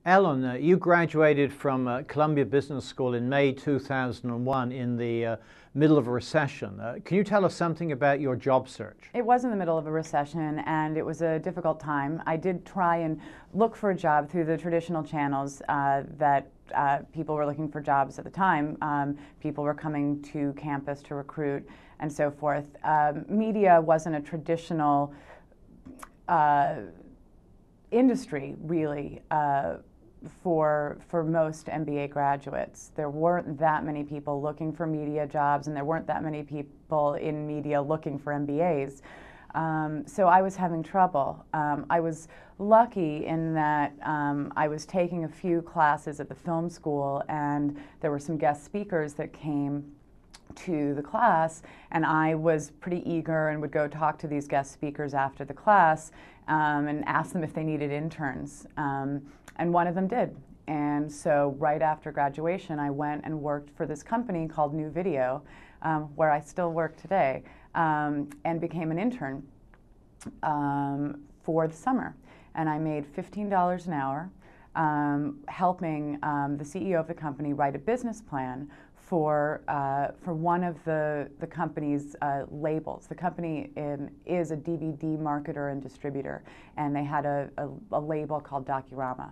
Ellen, you graduated from Columbia Business School in May 2001 in the middle of a recession. Can you tell us something about your job search? It was in the middle of a recession, and it was a difficult time. I did try and look for a job through the traditional channels that people were looking for jobs at the time. People were coming to campus to recruit and so forth. Media wasn't a traditional industry, really, for most MBA graduates. There weren't that many people looking for media jobs, and there weren't that many people in media looking for MBAs. So I was having trouble. I was lucky in that I was taking a few classes at the film school, and there were some guest speakers that came to the class, and I was pretty eager and would go talk to these guest speakers after the class and ask them if they needed interns. And one of them did. And so right after graduation, I went and worked for this company called New Video, where I still work today, and became an intern for the summer. And I made $15 an hour, helping the CEO of the company write a business plan for one of the company's labels. The company is a DVD marketer and distributor, and they had a label called Docurama.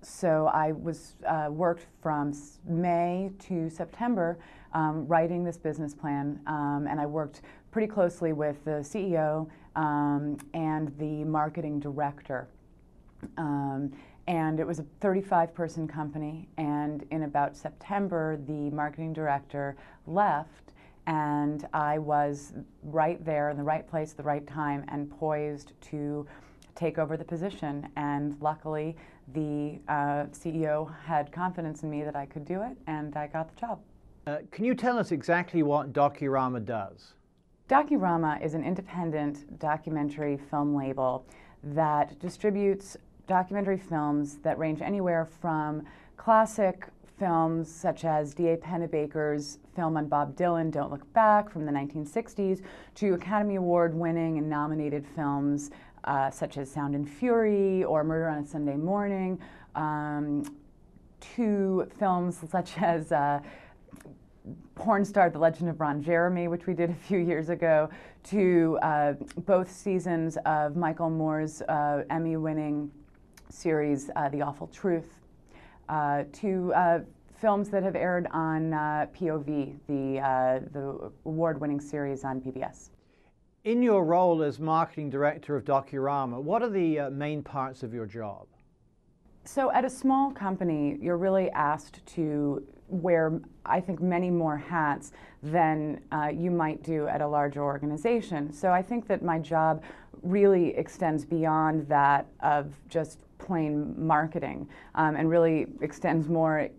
So I was worked from May to September writing this business plan, and I worked pretty closely with the CEO and the marketing director. And it was a 35-person company, and in about September, the marketing director left, and I was right there in the right place at the right time and poised to take over the position. And luckily, the CEO had confidence in me that I could do it, and I got the job. Can you tell us exactly what Docurama does? Docurama is an independent documentary film label that distributes documentary films that range anywhere from classic films such as D.A. Pennebaker's film on Bob Dylan, Don't Look Back, from the 1960s, to Academy Award winning and nominated films such as Sound and Fury or Murder on a Sunday Morning, to films such as Porn Star, The Legend of Ron Jeremy, which we did a few years ago, to both seasons of Michael Moore's Emmy-winning series, The Awful Truth, to films that have aired on POV, the award-winning series on PBS. In your role as marketing director of Docurama, what are the main parts of your job? So at a small company, you're really asked to wear, I think, many more hats than you might do at a larger organization. So I think that my job really extends beyond that of just plain marketing, and really extends more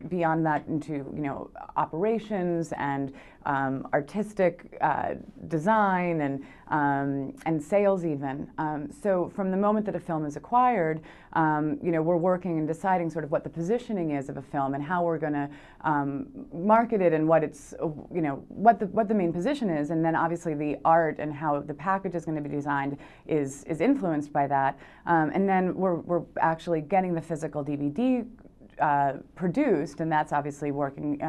beyond that into, operations and artistic design and sales even. So from the moment that a film is acquired, we're working and deciding sort of what the positioning is of a film and how we're going to market it and what it's, what the main position is, and then obviously the art and how the package is going to be designed is influenced by that, and then we're actually getting the physical DVD produced, and that's obviously working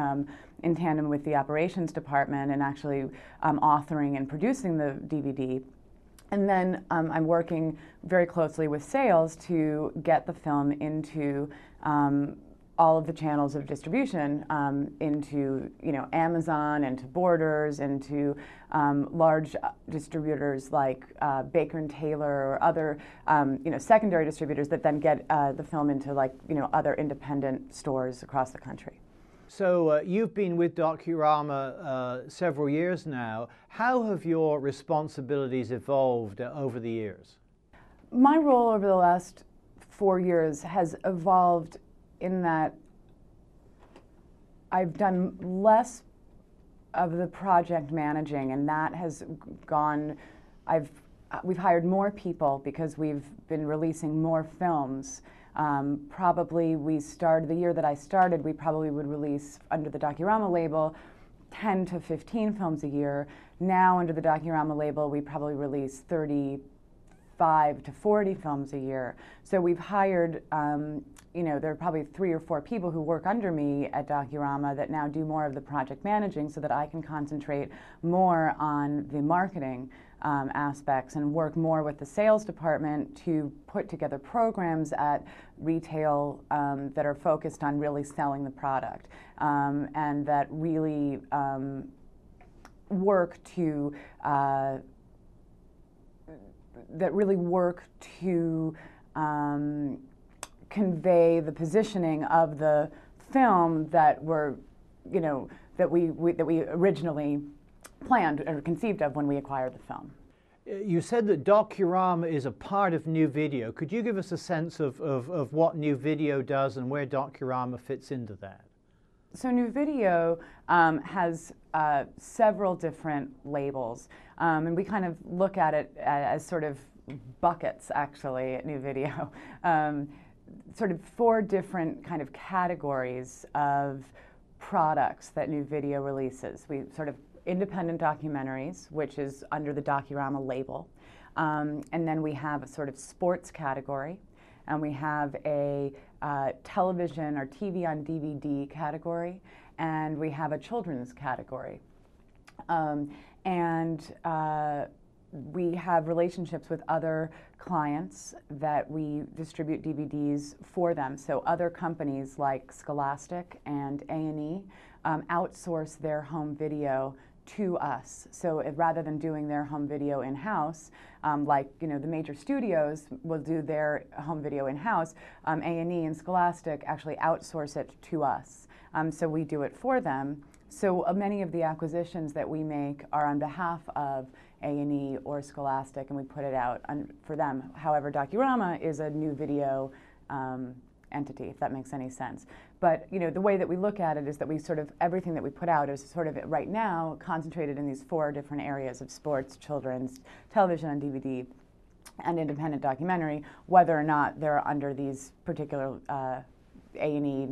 in tandem with the operations department and actually authoring and producing the DVD. And then I'm working very closely with sales to get the film into all of the channels of distribution, into Amazon, into Borders, into large distributors like Baker and Taylor or other secondary distributors that then get the film into other independent stores across the country. So you've been with Docurama several years now. How have your responsibilities evolved over the years? My role over the last 4 years has evolved in that I've done less of the project managing, and that has gone, we've hired more people because we've been releasing more films. Probably the year that I started, we probably would release under the Docurama label 10 to 15 films a year. Now under the Docurama label, we probably release 35 35 to 40 films a year. So we've hired, there are probably 3 or 4 people who work under me at Docurama that now do more of the project managing so that I can concentrate more on the marketing aspects and work more with the sales department to put together programs at retail that are focused on really selling the product and that really work to convey the positioning of the film that we originally planned or conceived of when we acquired the film. You said that Docurama is a part of New Video. Could you give us a sense of what New Video does and where Docurama fits into that? So New Video has several different labels, and we kind of look at it as sort of buckets, actually, at New Video. Sort of 4 different kind of categories of products that New Video releases. We sort of independent documentaries, which is under the Docurama label, and then we have a sort of sports category, and we have a television or TV on DVD category, and we have a children's category. We have relationships with other clients that we distribute DVDs for them. So other companies like Scholastic and A&E outsource their home video to us. So rather than doing their home video in-house, the major studios will do their home video in-house, A&E and Scholastic actually outsource it to us. So we do it for them. So many of the acquisitions that we make are on behalf of A&E or Scholastic, and we put it out for them. However, Docurama is a New Video entity, if that makes any sense. But the way that we look at it is that we sort of, everything that we put out is sort of right now concentrated in these 4 different areas of sports, children's, television on DVD, and independent documentary, whether or not they're under these particular A&E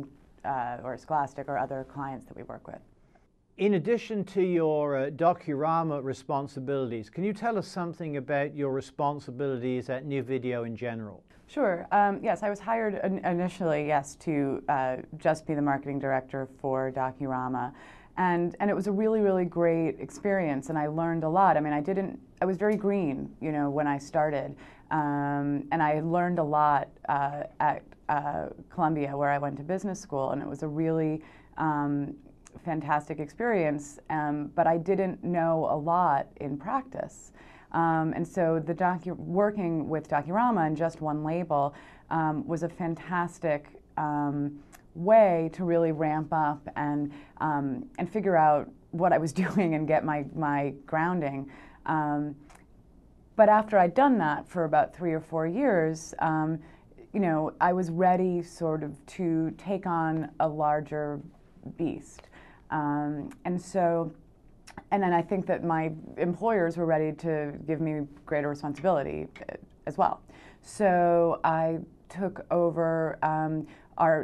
or Scholastic or other clients that we work with. In addition to your Docurama responsibilities, can you tell us something about your responsibilities at New Video in general? Sure. Yes, I was hired initially, yes, to just be the marketing director for Docurama. And it was a really, really great experience, and I learned a lot. I mean, I was very green, when I started. And I learned a lot at Columbia, where I went to business school, and it was a really fantastic experience, but I didn't know a lot in practice. And so working with Docurama and just one label was a fantastic way to really ramp up and figure out what I was doing and get my grounding. But after I'd done that for about 3 or 4 years, I was ready sort of to take on a larger beast. And then I think that my employers were ready to give me greater responsibility as well. So I took over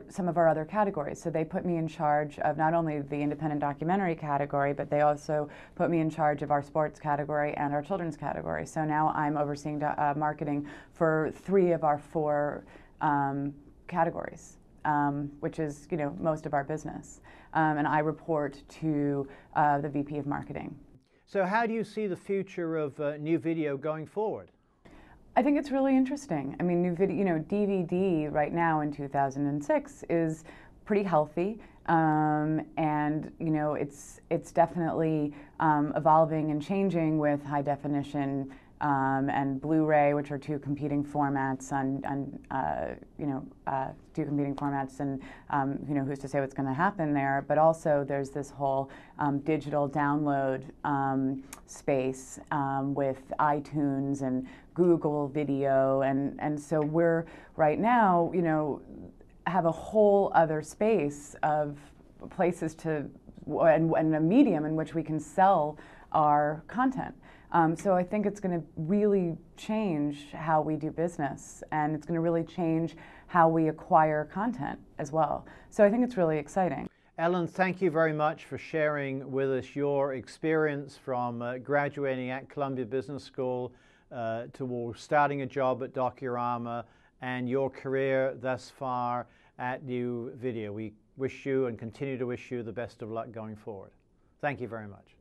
some of our other categories. So they put me in charge of not only the independent documentary category, but they also put me in charge of our sports category and our children's category. So now I'm overseeing marketing for 3 of our 4 categories, which is most of our business. And I report to the VP of Marketing. So how do you see the future of New Video going forward? I think it's really interesting. I mean, New Video, DVD right now in 2006 is pretty healthy, and it's definitely evolving and changing with high definition and Blu-ray, which are 2 competing formats two competing formats, and who's to say what's going to happen there? But also, there's this whole digital download space with iTunes and Google Video, and so we're right now, have a whole other space of places to and a medium in which we can sell our content. So I think it's going to really change how we do business, and it's going to really change how we acquire content as well. So I think it's really exciting. Ellen, thank you very much for sharing with us your experience from graduating at Columbia Business School towards starting a job at Docurama and your career thus far at New Video. We wish you and continue to wish you the best of luck going forward. Thank you very much.